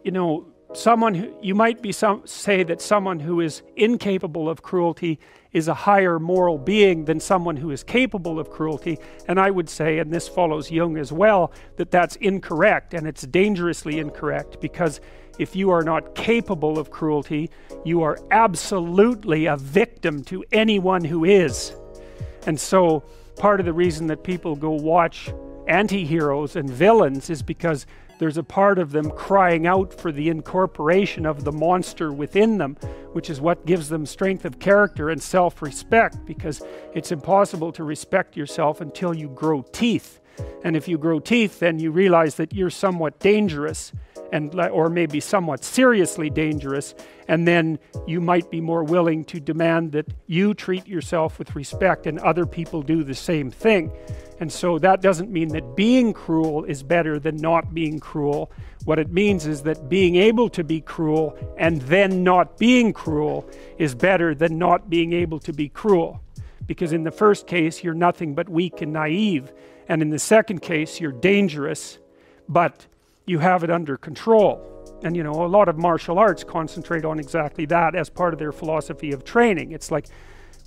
you know, you might say that someone who is incapable of cruelty is a higher moral being than someone who is capable of cruelty. And I would say, and this follows Jung as well, that that's incorrect, and it's dangerously incorrect, because if you are not capable of cruelty, you are absolutely a victim to anyone who is. And so part of the reason that people go watch anti-heroes and villains is because there's a part of them crying out for the incorporation of the monster within them, which is what gives them strength of character and self-respect, because it's impossible to respect yourself until you grow teeth. And if you grow teeth, then you realize that you're somewhat dangerous, or maybe somewhat seriously dangerous, and then you might be more willing to demand that you treat yourself with respect and other people do the same thing. And so that doesn't mean that being cruel is better than not being cruel. What it means is that being able to be cruel and then not being cruel is better than not being able to be cruel. Because in the first case, you're nothing but weak and naive. And in the second case, you're dangerous, but you have it under control. And you know, a lot of martial arts concentrate on exactly that as part of their philosophy of training. It's like,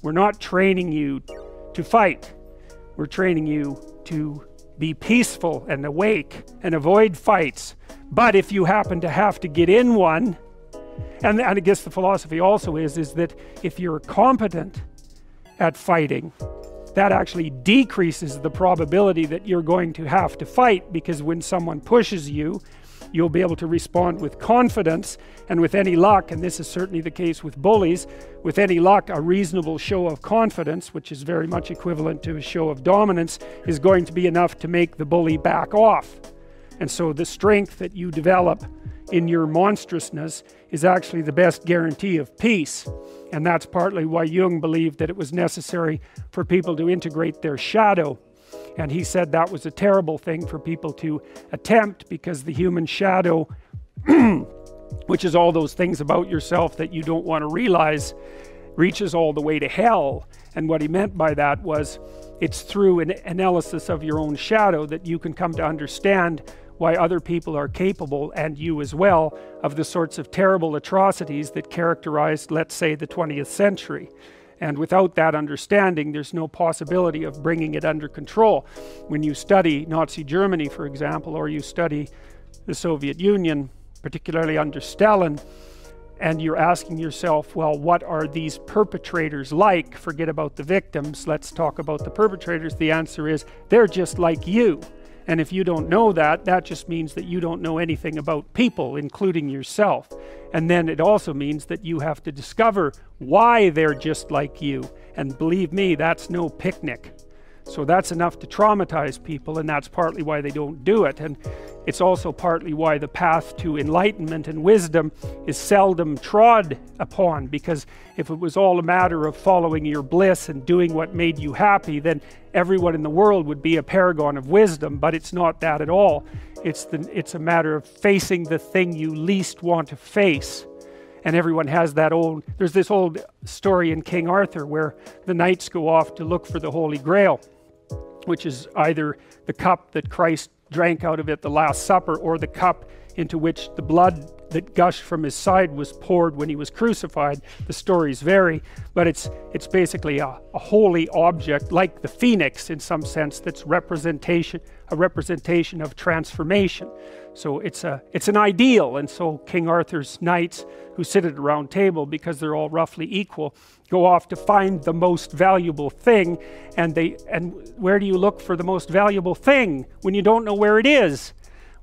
we're not training you to fight. We're training you to be peaceful and awake and avoid fights. But if you happen to have to get in one, and I guess the philosophy also is that if you're competent at fighting, that actually decreases the probability that you're going to have to fight, because when someone pushes you, you'll be able to respond with confidence, and with any luck, and this is certainly the case with bullies, with any luck, a reasonable show of confidence, which is very much equivalent to a show of dominance, is going to be enough to make the bully back off. And so the strength that you develop in your monstrousness is actually the best guarantee of peace. And that's partly why Jung believed that it was necessary for people to integrate their shadow. And he said that was a terrible thing for people to attempt, because the human shadow, which is all those things about yourself that you don't want to realize, reaches all the way to hell. And what he meant by that was, it's through an analysis of your own shadow that you can come to understand why other people are capable, and you as well, of the sorts of terrible atrocities that characterized, let's say, the 20th century. And without that understanding, there's no possibility of bringing it under control. When you study Nazi Germany, for example, or you study the Soviet Union, particularly under Stalin, and you're asking yourself, well, what are these perpetrators like? Forget about the victims, let's talk about the perpetrators. The answer is, they're just like you. And if you don't know that, that just means that you don't know anything about people, including yourself. And then it also means that you have to discover why they're just like you. And believe me, that's no picnic. So that's enough to traumatize people, and that's partly why they don't do it. And it's also partly why the path to enlightenment and wisdom is seldom trod upon, because if it was all a matter of following your bliss and doing what made you happy, then everyone in the world would be a paragon of wisdom. But it's not that at all. It's a matter of facing the thing you least want to face. And everyone has that old, there's this old story in King Arthur where the knights go off to look for the Holy Grail, which is either the cup that Christ drank out of at the Last Supper, or the cup into which the blood that gushed from his side was poured when he was crucified. The stories vary, but it's basically a holy object, like the phoenix in some sense, that's a representation of transformation. So it's an ideal. And so King Arthur's knights, who sit at a round table because they're all roughly equal, go off to find the most valuable thing. And where do you look for the most valuable thing when you don't know where it is?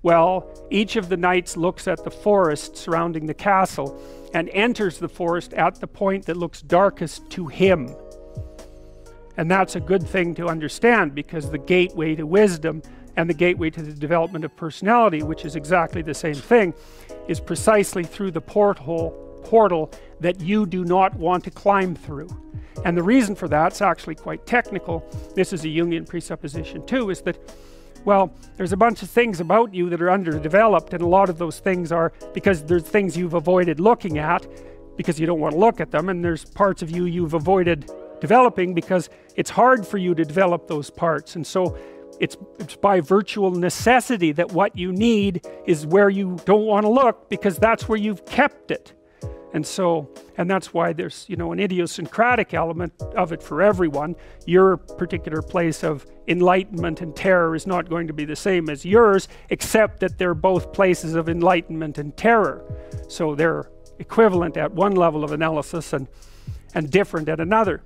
Well, each of the knights looks at the forest surrounding the castle and enters the forest at the point that looks darkest to him. And that's a good thing to understand, because the gateway to wisdom and the gateway to the development of personality, which is exactly the same thing, is precisely through the portal that you do not want to climb through. And the reason for that's actually quite technical. This is a Jungian presupposition too, is that, well, there's a bunch of things about you that are underdeveloped, and a lot of those things are because there's things you've avoided looking at because you don't want to look at them, and there's parts of you you've avoided developing because it's hard for you to develop those parts. And so it's by virtual necessity that what you need is where you don't want to look, because that's where you've kept it. And that's why there's, you know, an idiosyncratic element of it for everyone. Your particular place of enlightenment and terror is not going to be the same as yours, except that they're both places of enlightenment and terror. So they're equivalent at one level of analysis and different at another.